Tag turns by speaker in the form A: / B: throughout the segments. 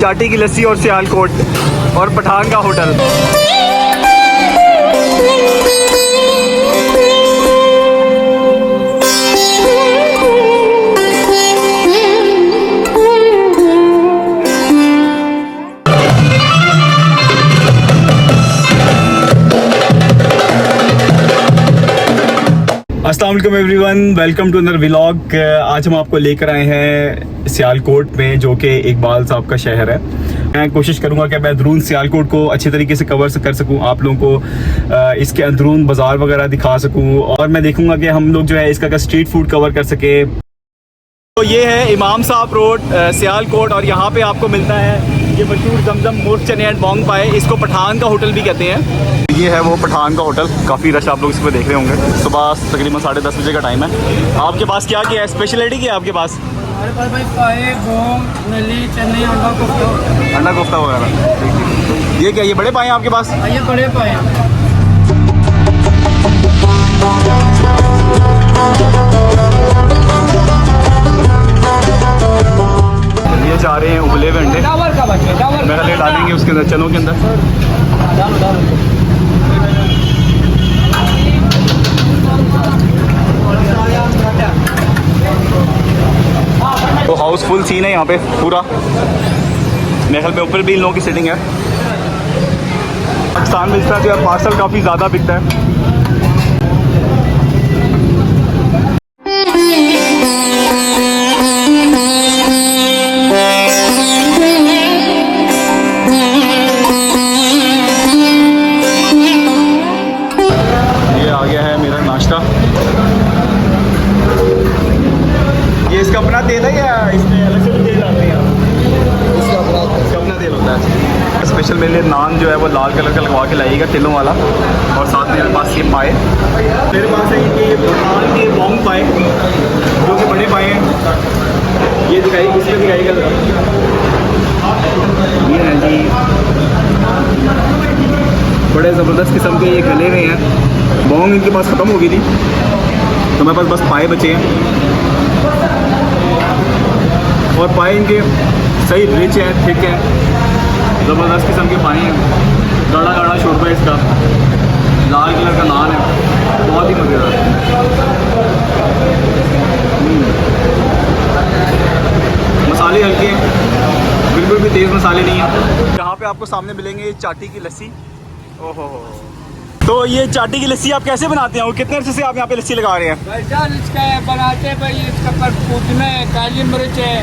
A: चाटी की लस्सी और सियालकोट और पठान का होटल। अस्सलाम वालेकुम everyone, welcome to another vlog. आज हम आपको लेकर आए हैं सियालकोट में, जो कि इकबाल साहब का शहर है। मैं कोशिश करूंगा कि मैं अंदरून सियालकोट को अच्छे तरीके से कवर कर सकूं, आप लोगों को इसके अंदरून बाज़ार वगैरह दिखा सकूं, और मैं देखूंगा कि हम लोग जो है इसका स्ट्रीट फूड कवर कर सके। तो ये है इमाम साहब रोड सियालकोट, और यहाँ पे आपको मिलता है ये मशहूर जमजम मुर्ग चने एंड बोंग पाए। इसको पठान का होटल भी कहते हैं। ये है वो पठान का होटल, काफ़ी रश आप लोग इसमें देख रहे होंगे। सुबह तकरीबन 10:30 बजे का टाइम है। आपके पास क्या क्या है, स्पेशलिटी क्या है आपके पास?
B: हमारे पास भाई पाए, बोंग, नली, चने,
A: अंडा कोफ्ता वगैरह। ये क्या, ये बड़े पाए हैं आपके पास?
B: ये बड़े पाए हैं।
A: ये जा रहे हैं उबले हुए अंडे, मेरा डालेंगे उसके अंदर, चनों के अंदर। तो हाउसफुल सीन है यहाँ पे पूरा। मेरे ख्याल में ऊपर भी इन लोगों की सिटिंग है। पाकिस्तान में इस तरह का पार्सल काफ़ी ज़्यादा बिकता है। ये आ गया है मेरा नाश्ता। ये इसका अपना तेल है या इसमें अलग से तेल डालते हैं? इसका अपना तेल होता है। स्पेशल मेरे लिए नान जो है वो लाल कलर का लगवा के लाइएगा, तिलों वाला, और साथ में मेरे पास ये पाए। मेरे पास है कि पठान के बोंग पाए, जो कि बड़े पाए हैं। ये दिखाई, इसमें दिखाएगा ज़रा। ये है जी, बड़े ज़बरदस्त किस्म के ये गले हुए हैं। बोंग इनके पास ख़त्म हो गई थी, तो मेरे पास बस पाए बचे हैं। और पाए इनके सही रिच है, थिक है, ज़बरदस्त किस्म के पाए हैं। गाढ़ा गाढ़ा शोरबा है इसका, लाल कलर का नान है, बहुत ही मज़ेदार। मसाले हल्के हैं, बिल्कुल भी तेज़ मसाले नहीं हैं। यहाँ पे आपको सामने मिलेंगे चाटी की लस्सी। ओहो, तो ये चाटी की लस्सी आप कैसे बनाते हैं और कितने अर्से से आप यहाँ पे लस्सी लगा रहे हैं?
B: वैसा इसका बनाते हैं भाई, इसका पर पूतना है, काली मिर्च है,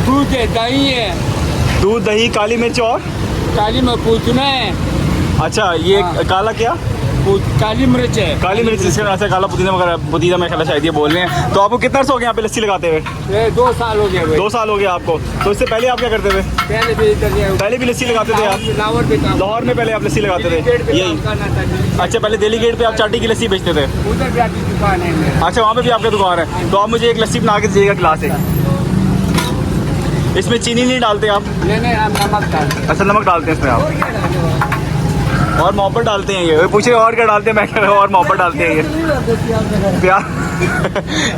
B: दूध है, दही है।
A: दूध, दही, काली मिर्च और
B: काली में पूतना है।
A: अच्छा, ये काला क्या?
B: काली मिर्च है।
A: काली मिर्च, जिसके नाम से काला पुदीना वगैरह, पुदीना में ख्याल शायद ये बोल रहे हैं। तो आपको कितना अर्सा हो गया यहाँ पे लस्सी लगाते हुए?
B: 2 साल हो गया भाई।
A: 2 साल हो गया आपको। तो इससे पहले आप क्या करते थे? पहले भी लस्सी लगाते थे आप? लाहौर में पहले आप लस्सी लगाते थे? यही। अच्छा, पहले दिल्ली गेट पे आप चाटी की लस्सी बेचते थे?
B: उधर भी आपकी दुकान है।
A: अच्छा, वहाँ पे भी आपका दुकान है। तो आप मुझे एक लस्सी बना के दीजिएगा गिलास एक। इसमें चीनी नहीं डालते आप?
B: नहीं, हम नमक डालते हैं।
A: अच्छा, नमक डालते हैं इसमें आप, और मोहब्बत डालते हैं। ये पूछ रहे और क्या डालते हैं, मैं कह रहा हूँ और मोहब्बत डालते हैं। ये प्यार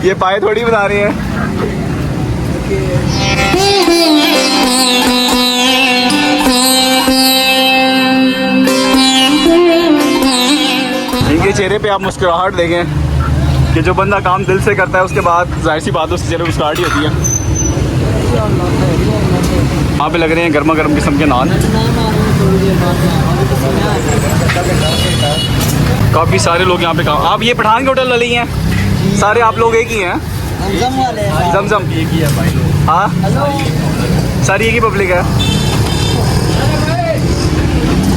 A: ये पाए थोड़ी बना रहे हैं। इनके चेहरे पे आप मुस्कुराहट देखें कि जो बंदा काम दिल से करता है, उसके बाद जाहिर सी बात है उसके चेहरे पर मुस्कुराहट ही होती है। यहाँ पे लग रहे हैं गर्मा गर्म किस्म के नान। काफ़ी सारे लोग यहाँ पे काम। आप ये पठान के होटल वाले ही हैं? सारे आप लोग एक ही हैं? जमजम एक ही है भाई लोग। हाँ, सारी एक ही पब्लिक है।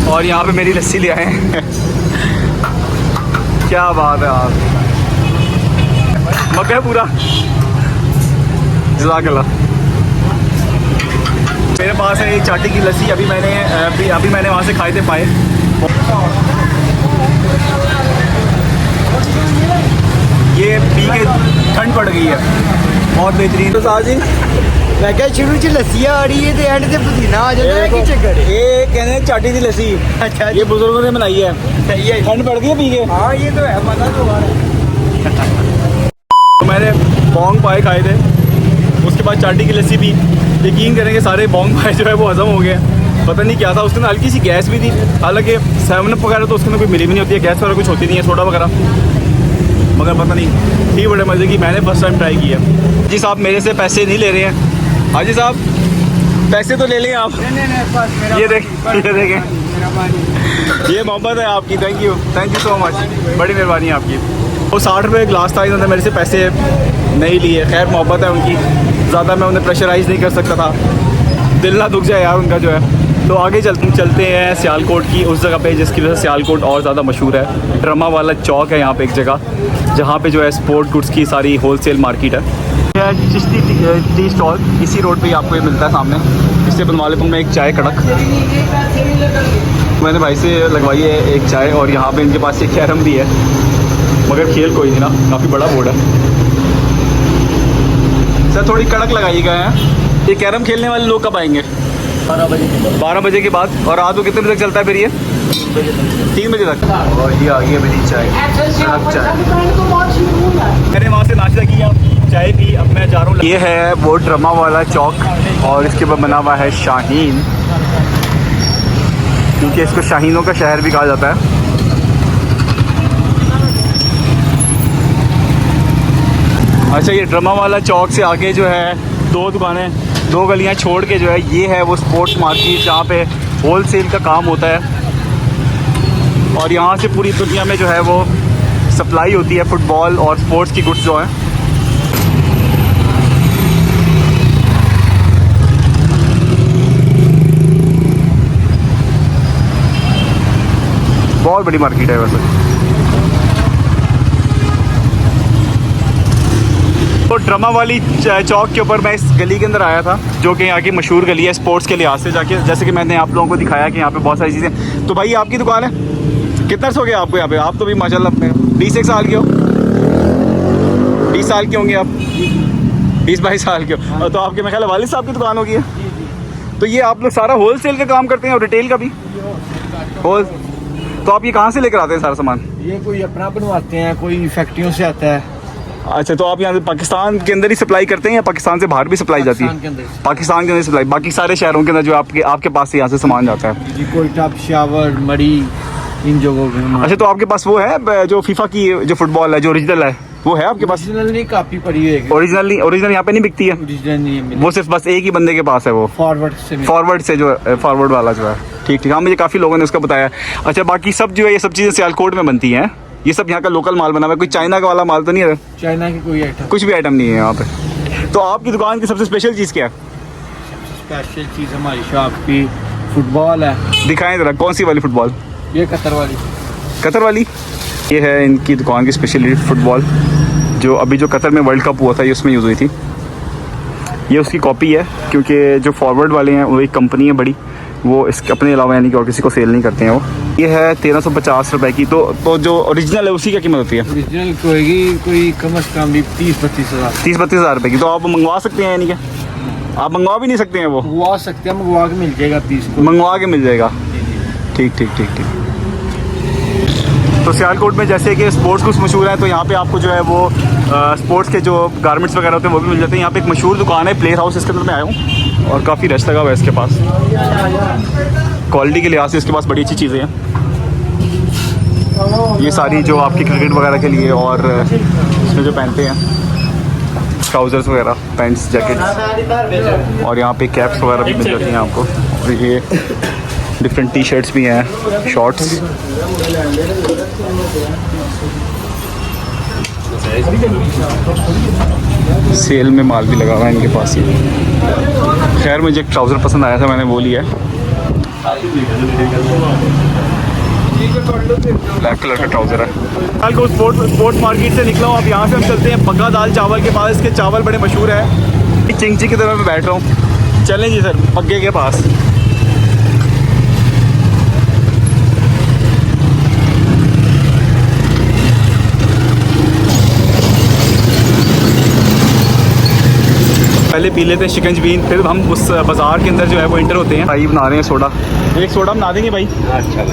A: और यहाँ पे मेरी लस्सी ले आए हैं। क्या बात है आप, मक्का है पूरा। जज़ाकल्लाह। मेरे पास है एक चाटी की लस्सी। अभी मैंने वहाँ से खाए थे पाए। ये पी के ठंड पड़ गई है, बहुत बेहतरीन। तो साहब जी,
B: मैं क्या शुरू च लस्सी आ रही है, एंड से पुदीना आ जाता है कि चक्कर?
A: ये कहते हैं चाटी की लस्सी।
B: अच्छा,
A: ये बुजुर्गों ने बनाई है।
B: सही है।
A: ठंड पड़ गई है पी के।
B: हाँ, ये तो है, मजा तो आ रहा है।
A: तो मैंने बोंग पाए खाए थे, उसके उसके बाद चाटी की लस्सी पी। यकीन करेंगे सारे बॉन्ग भाई जो है वो हज़म हो गए। पता नहीं क्या था उसके अंदर, हल्की सी गैस भी थी। हालांकि 7 अप वगैरह तो उसके अंदर कोई मिली भी नहीं होती है, गैस वगैरह कुछ होती नहीं है, सोडा वगैरह, मगर पता नहीं थी बड़े मज़े की। मैंने फर्स्ट टाइम ट्राई किया। जी साहब मेरे से पैसे नहीं ले रहे हैं। हाजी साहब पैसे तो ले लें आप।
B: नहीं, बस मेरा
A: ये देखें ये मोहब्बत है आपकी। थैंक यू सो मच, बड़ी मेहरबानी है आपकी। वो 60 रुपये ग्लास था, इन्होंने मेरे से पैसे नहीं लिए। खैर मोहब्बत है उनकी, ज़्यादा मैं उन्हें प्रेशराइज़ नहीं कर सकता था, दिल ना दुख जाए यार उनका जो है। तो आगे चलते हैं सियालकोट की उस जगह पे जिसकी वजह से सियालकोट और ज़्यादा मशहूर है। ड्रामा वाला चौक है यहाँ पे एक जगह, जहाँ पे जो है स्पोर्ट गुड्स की सारी होलसेल मार्केट है। चिश्ती टी स्टॉल इसी रोड पे ही आपको ये मिलता है सामने। इससे बनवालेपुर में एक चाय कड़क मैंने भाई से लगवाई है एक चाय, और यहाँ पे इनके पास एक कैरम भी है, मगर खेल कोई नहीं ना, काफ़ी बड़ा बोर्ड है। सर थोड़ी कड़क लगाइएगा है। ये कैरम खेलने वाले लोग कब आएंगे? 12 बजे के बाद। और रात को कितने बजे तक चलता है फिर ये? 3 बजे तक। और ये आ गई है मेरी चाय, कड़क चाय। मैंने वहाँ से नाश्ता किया, चाय पी, अब मैं जा रहा हूँ। ये है वो ड्रामा वाला चौक और इसके ऊपर बना हुआ है शाहीन, क्योंकि इसको शाहीनों का शहर भी कहा जाता है। अच्छा ये ड्रामा वाला चौक से आगे जो है 2 दुकानें, 2 गलियां छोड़ के जो है ये है वो स्पोर्ट्स मार्केट, जहाँ पे होलसेल का काम होता है। और यहाँ से पूरी दुनिया में जो है वो सप्लाई होती है फुटबॉल और स्पोर्ट्स की गुड्स जो हैं। बहुत बड़ी मार्केट है वैसे। तो ड्रामा वाली चौक के ऊपर मैं इस गली के अंदर आया था, जो कि यहाँ की मशहूर गली है स्पोर्ट्स के लिहाज से। जाके जैसे कि मैंने आप लोगों को दिखाया कि यहाँ पे बहुत सारी चीज़ें। तो भाई आपकी दुकान है, कितना हो गया आपको यहाँ पे? आप तो भी माशाल्लाह अपने 20 साल के हो, 20 साल के होंगे आप, 20-22 साल के हो। तो आपके मेरे ख्याल वालिद साहब की दुकान होगी। तो ये आप लोग सारा होल सेल का काम करते हैं और रिटेल का भी होल। तो आप ये कहाँ से लेकर आते हैं सारा सामान?
B: ये कोई अपना बनवाते हैं, कोई फैक्ट्रियों से आता है।
A: अच्छा तो आप यहाँ से पाकिस्तान के अंदर ही सप्लाई करते हैं या पाकिस्तान से बाहर भी सप्लाई जाती है? पाकिस्तान के अंदर सप्लाई, बाकी सारे शहरों के अंदर जो आपके पास से यहाँ से सामान जाता है?
B: जी कोयटा, पेशावर, मरी, इन जगहों पे।
A: अच्छा तो आपके पास वो है जो फीफा की जो फुटबॉल है जो ओरिजिनल है, वो है आपके पास?
B: ओरिजिनल नहीं, कॉपी पड़ी है।
A: ओरिजिनल यहाँ पे नहीं बिकती है?
B: ओरिजिनल नहीं है,
A: वो सिर्फ बस एक ही बंदे के पास है, वो फॉरवर्ड से जो फॉरवर्ड वाला जो है। ठीक ठीक, हाँ मुझे काफ़ी लोगों ने उसका बताया। अच्छा बाकी सब जो है ये सब चीज़ें सियालकोट में बनती हैं? ये सब यहाँ का लोकल माल बना हुआ है, कोई चाइना का वाला माल तो नहीं है?
B: चाइना की कोई आइटम,
A: कुछ भी आइटम नहीं है यहाँ पे। तो आपकी दुकान की सबसे स्पेशल चीज़ क्या है?
B: स्पेशल चीज़ हमारी शॉप की फुटबॉल है।
A: दिखाएं ज़रा, कौन सी वाली फुटबॉल?
B: ये कतर वाली।
A: ये है इनकी दुकान की स्पेशलिटी फुटबॉल, जो अभी जो कतर में वर्ल्ड कप हुआ था ये उसमें यूज़ हुई थी। ये उसकी कॉपी है, क्योंकि जो फॉरवर्ड वाले हैं वो एक कंपनी है बड़ी, वो इसके अपने अलावा यानी कि और किसी को सेल नहीं करते हैं वो। ये है 1350 रुपए की। तो जो ओरिजिनल है उसी क्या कीमत होती है?
B: ओरिजिनल कोई कम से कम भी 30-32 हज़ार।
A: 30-32 हज़ार रुपये की। तो आप मंगवा सकते हैं यानी कि? आप मंगवा भी नहीं सकते हैं? वो
B: मंगवा सकते हैं, मंगवा के मिल जाएगा 30 को।
A: मंगवा के मिल जाएगा। ठीक ठीक ठीक ठीक। तो सियालकोट में जैसे कि स्पोर्ट्स कुछ मशहूर है, तो यहाँ पे आपको जो है वो स्पोर्ट्स के जो गारमेंट्स वगैरह होते हैं वो भी मिल जाते हैं। यहाँ पे एक मशहूर दुकान है प्लेयर हाउस, इसके अंदर मैं आया हूँ और काफ़ी रश लगा हुआ है इसके पास। क्वालिटी के लिहाज से इसके पास बड़ी अच्छी चीज़ें हैं। ये सारी जो आपकी क्रिकेट वगैरह के लिए और इसमें जो पहनते हैं ट्राउज़र्स वगैरह, पैंट्स, जैकेट्स, और यहाँ पे कैप्स वगैरह भी मिल जाती हैं आपको। और ये डिफरेंट टी शर्ट्स भी हैं, शॉर्ट्स। सेल में माल भी लगा हुआ है इनके पास ही। खैर मुझे एक ट्राउज़र पसंद आया था, मैंने वो लिया है, ब्लैक कलर का ट्राउज़र है। कल को स्पोर्ट्स मार्केट से निकला हूँ। अब यहाँ से हम चलते हैं पक्का दाल चावल के पास। इसके चावल बड़े मशहूर हैं। चिंगची की तरफ मैं बैठ रहा हूँ। चलें जी सर पक्के के पास। पहले पी लेते हैं शिकंजबीन, फिर हम उस बाज़ार के अंदर जो है वो इंटर होते हैं। भाई बना रहे हैं सोडा, एक सोडा बना देंगे भाई। अच्छा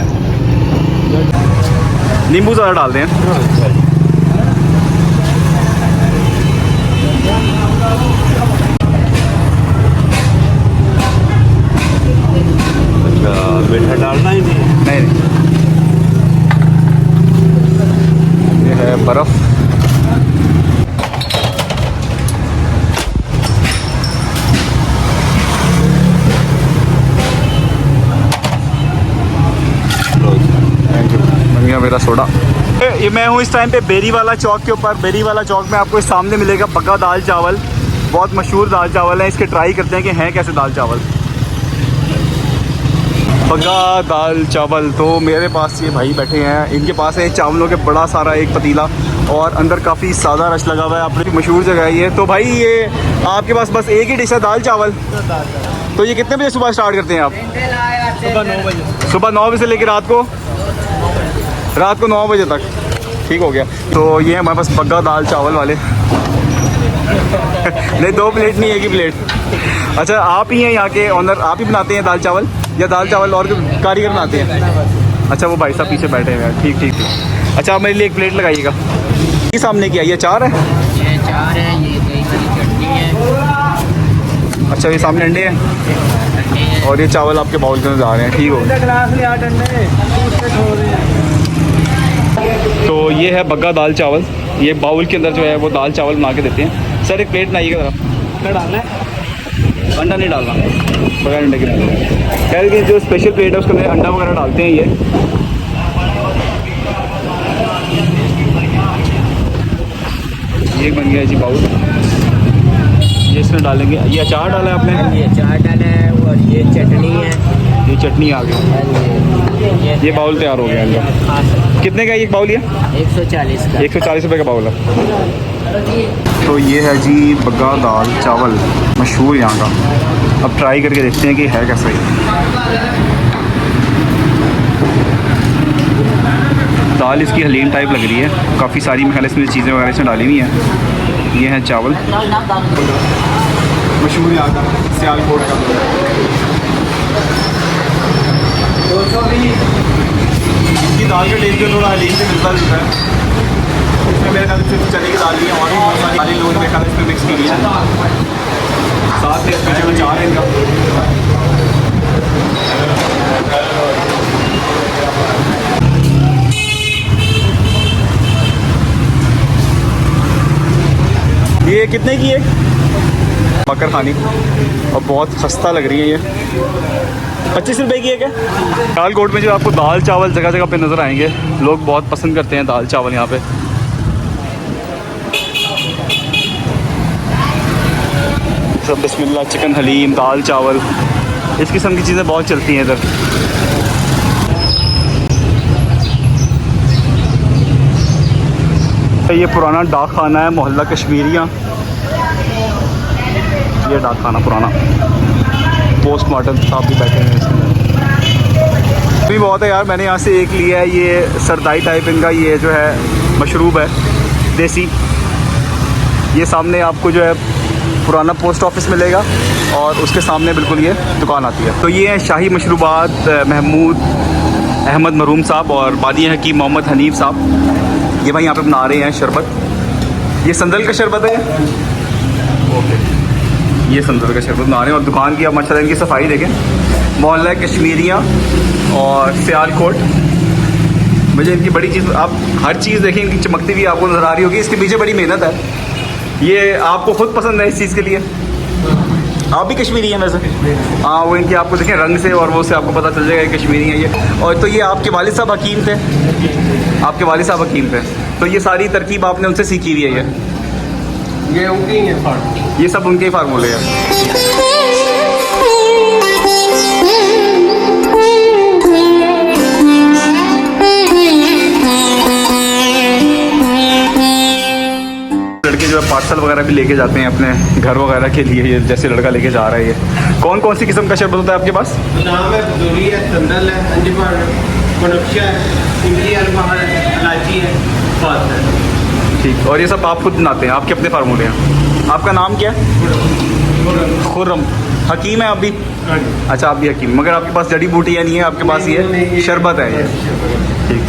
A: नींबू ज़्यादा डाल दें।
C: मीठा डालना ही नहीं है।
A: नहीं नहीं, ये है बर्फ़। Thank you. बन गया मेरा सोडा। ये मैं हूँ इस टाइम पे बेरी वाला चौक के ऊपर। बेरी वाला चौक में आपको इस सामने मिलेगा बग्गा दाल चावल। बहुत मशहूर दाल चावल है। इसके ट्राई करते हैं कि हैं कैसे दाल चावल। बग्गा दाल चावल। तो मेरे पास ये भाई बैठे हैं, इनके पास है चावलों के बड़ा सारा एक पतीला और अंदर काफ़ी सादा रश लगा हुआ है। अपनी मशहूर जगह है ये। तो भाई ये आपके पास बस एक ही डिश है, दाल चावल। तो ये कितने बजे सुबह स्टार्ट करते हैं आप?
C: सुबह 9 बजे।
A: सुबह 9 बजे से लेकर रात को 9 बजे तक। ठीक हो गया। तो ये हमारे पास बग्गा दाल चावल वाले। नहीं 2 प्लेट नहीं, एक ही प्लेट। अच्छा, आप ही हैं यहाँ के ऑनर? आप ही बनाते हैं दाल चावल या दाल चावल और कारीगर बनाते हैं? अच्छा, वो भाई साहब पीछे बैठे हुए हैं। ठीक ठीक। अच्छा, आप मेरे लिए एक प्लेट लगाइएगा। ये सामने क्या, ये अचार है?
D: ये अचार है, ये दही वाली चटनी है।
A: अच्छा, ये सामने अंडे हैं
D: अंडे हैं।
A: और ये चावल आपके बाउल के अंदर जा रहे हैं। ठीक हो गया।
C: गिलास ले 8 अंडे उससे छोड़ रहे
A: तो ये है बग्गा दाल चावल। ये बाउल के अंदर जो है वो दाल चावल बना के देते हैं। सर एक प्लेट बनाइएगा ज़रा।
C: डालना है।
A: अंडा नहीं डालना, बगैर अंडे के डालना। खैर कि जो स्पेशल प्लेट है उसके अंदर अंडा वगैरह डालते हैं ये। ये बन गया जी बाउल। ये इसमें डालेंगे। ये अचार डाला है आपने?
D: ये अचार डाला है और ये चटनी है।
A: ये चटनी आ गई। ये बाउल तैयार हो गया इनका।
D: खा सकते
A: कितने का ये एक बाउल? ये
D: 140 का।
A: 140 रुपये का बाउल है। तो ये है जी बग्गा दाल चावल, मशहूर यहाँ का। अब ट्राई करके देखते हैं कि है कैसा ही। दाल इसकी हलीम टाइप लग रही है। काफ़ी सारी मसाले इसमें चीज़ें वगैरह इसमें डाली हुई हैं। ये है चावल, मशहूर यहाँ का सियालकोट का। 220। इसकी दाल का टेस्ट जो थोड़ा हलीम से मिलता जुलता है। इसमें मेरे ख्याल से चने की दाल भी है और भी बहुत सारी दालें लोगों ने मेरे ख्याल इसमें मिक्स की है। साथ में इसमें जो अचार है इनका। ये कितने की है? मकर खानी और बहुत सस्ता लग रही है ये। 25 रुपए की है क्या? सियालकोट में जो आपको दाल चावल जगह जगह पे नज़र आएंगे। लोग बहुत पसंद करते हैं दाल चावल यहाँ पे। सब बिस्मिल्लाह, चिकन हलीम, दाल चावल, इस किस्म की चीज़ें बहुत चलती हैं इधर। ये पुराना डाक खाना है, मोहल्ला कश्मीरिया। ये डाक खाना पुराना। पोस्टमार्टम साहब भी बैठे हैं इसमें। भी बहुत है यार। मैंने यहाँ से एक लिया है, ये सरदाई टाइप इनका ये जो है मशरूब है देसी। ये सामने आपको जो है पुराना पोस्ट ऑफिस मिलेगा और उसके सामने बिल्कुल ये दुकान आती है। तो ये है शाही मशरूबात महमूद अहमद मरूम साहब और बादी हकीम मोहम्मद हनीफ साहब। ये भाई यहाँ पे बना रहे हैं शरबत। ये संदल का शरबत है। ओके, ये संदल का शरबत बना रहे हैं और दुकान की आप माशाल्लाह इनकी सफाई देखें। मोहल्ला कश्मीरिया और सियालकोट। मुझे इनकी बड़ी चीज़, आप हर चीज़ देखें इनकी चमकती हुई आपको नज़र आ रही होगी। इसके पीछे बड़ी मेहनत है। ये आपको खुद पसंद है इस चीज़ के लिए? आप भी कश्मीरी हैं वैसे? हाँ, वो इनकी आपको देखें रंग से और वो से आपको पता चल जाएगा कश्मीरी है ये। और तो ये आपके वालिद साहब हकीम थे? आपके वालिद साहब हकीम थे, तो ये सारी तरकीब आपने उनसे सीखी हुई है?
C: ये उनकी है फार्मूले।
A: ये सब उनके ही फार्मूले हैं। लड़के जो है पार्सल वगैरह भी लेके जाते हैं अपने घर वगैरह के लिए। ये जैसे लड़का लेके जा रहा है। ये कौन कौन सी किस्म का शरबत होता है आपके पास?
C: नाम है दूरी है, संदल है, अंजमन, बनक्शा है, इमली अलबहार है, इलायची है, फात है।
A: ठीक। और ये सब आप खुद बनाते हैं? आपके अपने फार्मूले हैं? आपका नाम क्या है? खुर्रम। हकीम है आप भी? अच्छा, आप भी हकीम। मगर आपके पास जड़ी बूटियाँ नहीं है, आपके पास ये शरबत है ये। ठीक।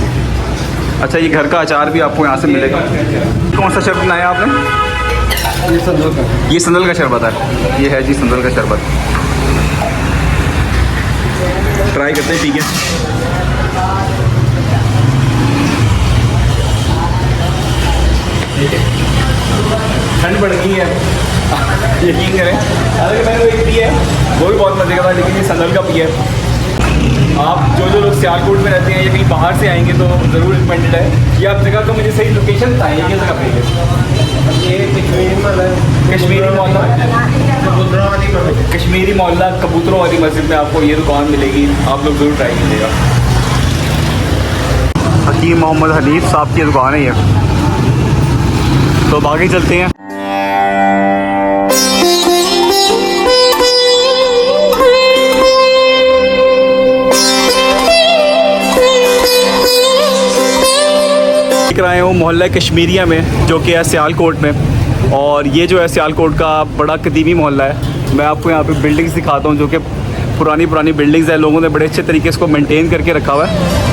A: अच्छा, ये घर का अचार भी आपको यहाँ से मिलेगा। कौन सा शरबत बनाया आपने?
C: ये संदल का।
A: ये संदल का शरबत है। ये है जी संदल का शरबत। ट्राई करते हैं, ठीक है। ठंड पड़ गई है, यकीन करें। हालांकि मैंने वो एक पी है, वो भी बहुत मजे का था, लेकिन ये संदल का पी है। आप जो लोग सियालकोट में रहते हैं या कहीं बाहर से आएंगे तो ज़रूर रिकमेंडेड है। ये आप जगह का मुझे सही लोकेशन बताएं, ये जगह पे है?
C: ये कश्मीरी मोहल्ला है,
A: कश्मीरी मोहल्ला,
C: कबूतरों वाली मस्जिद।
A: कश्मीरी मोहल्ला कबूतरों वाली मस्जिद में आपको ये दुकान मिलेगी, आप लोग ज़रूर ट्राई कीजिएगा। हकीम मोहम्मद हनीफ साहब की दुकान है ये। तो अब आगे चलते हैं। देख रहे हूँ मोहल्ला कश्मीरिया में, जो कि है सियालकोट में, और ये जो है सियालकोट का बड़ा कदीमी मोहल्ला है। मैं आपको यहाँ पे बिल्डिंग्स दिखाता हूँ, जो कि पुरानी बिल्डिंग्स है, लोगों ने बड़े अच्छे तरीके से इसको मेंटेन करके रखा हुआ है।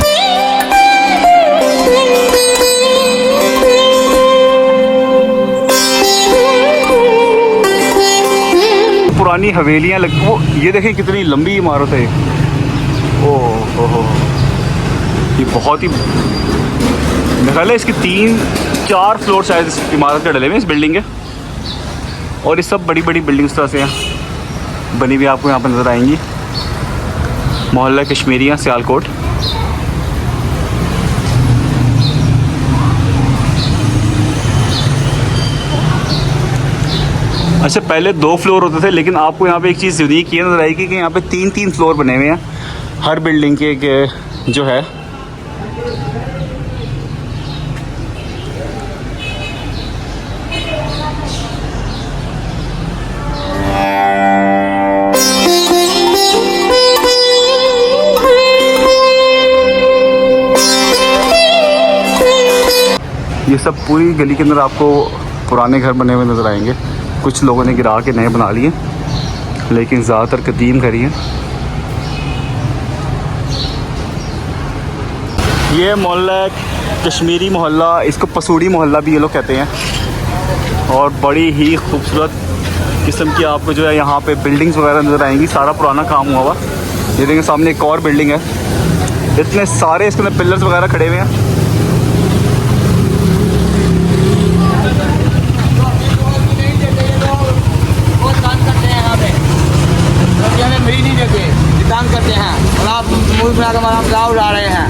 A: पुरानी हवेलियाँ लग, वो ये देखें कितनी लंबी इमारत है। ओह, ये बहुत ही, मेरा ख्याल है इसके 3-4 फ्लोर शायद इस इमारत के डले में, इस बिल्डिंग के। और ये सब बड़ी बिल्डिंग्स तरह से हैं बनी हुई, आपको यहाँ पर नज़र आएंगी। मोहल्ला कश्मीरिया सियालकोट। अच्छा, पहले 2 फ्लोर होते थे, लेकिन आपको यहाँ पे एक चीज़ यूनिक ये नज़र आएगी कि यहाँ पे 3 फ्लोर बने हुए हैं हर बिल्डिंग के जो है। ये सब पूरी गली के अंदर आपको पुराने घर बने हुए नज़र आएंगे। कुछ लोगों ने गिरा के नए बना लिए, लेकिन ज़्यादातर कदीम घर ही हैं। ये मोहल्ला कश्मीरी मोहल्ला, इसको पसूड़ी मोहल्ला भी ये लोग कहते हैं। और बड़ी ही खूबसूरत किस्म की आपको जो है यहाँ पे बिल्डिंग्स वगैरह नज़र आएंगी। सारा पुराना काम हुआ हुआ। ये देखिए सामने एक और बिल्डिंग है, इतने सारे इसके अंदर पिलर्स वगैरह खड़े हुए हैं।
B: काम करते हैं और आप मुल्क में आकर हमारा मजाक उड़ा रहे हैं।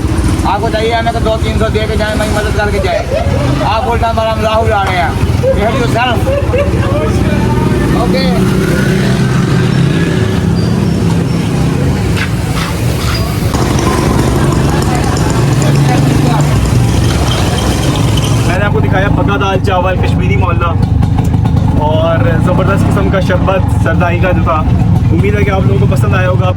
B: आपको चाहिए हमें तो 200-300 दे के जाए, मैं मदद करके जाए। आप बोलते हैं हमारा मजाक उड़ा रहे हैं। ओके,
A: मैंने आपको दिखाया पका दाल चावल कश्मीरी मोहल्ला, और ज़बरदस्त किस्म का शरबत सरदाई का जो था। उम्मीद है कि आप लोगों को पसंद आया होगा।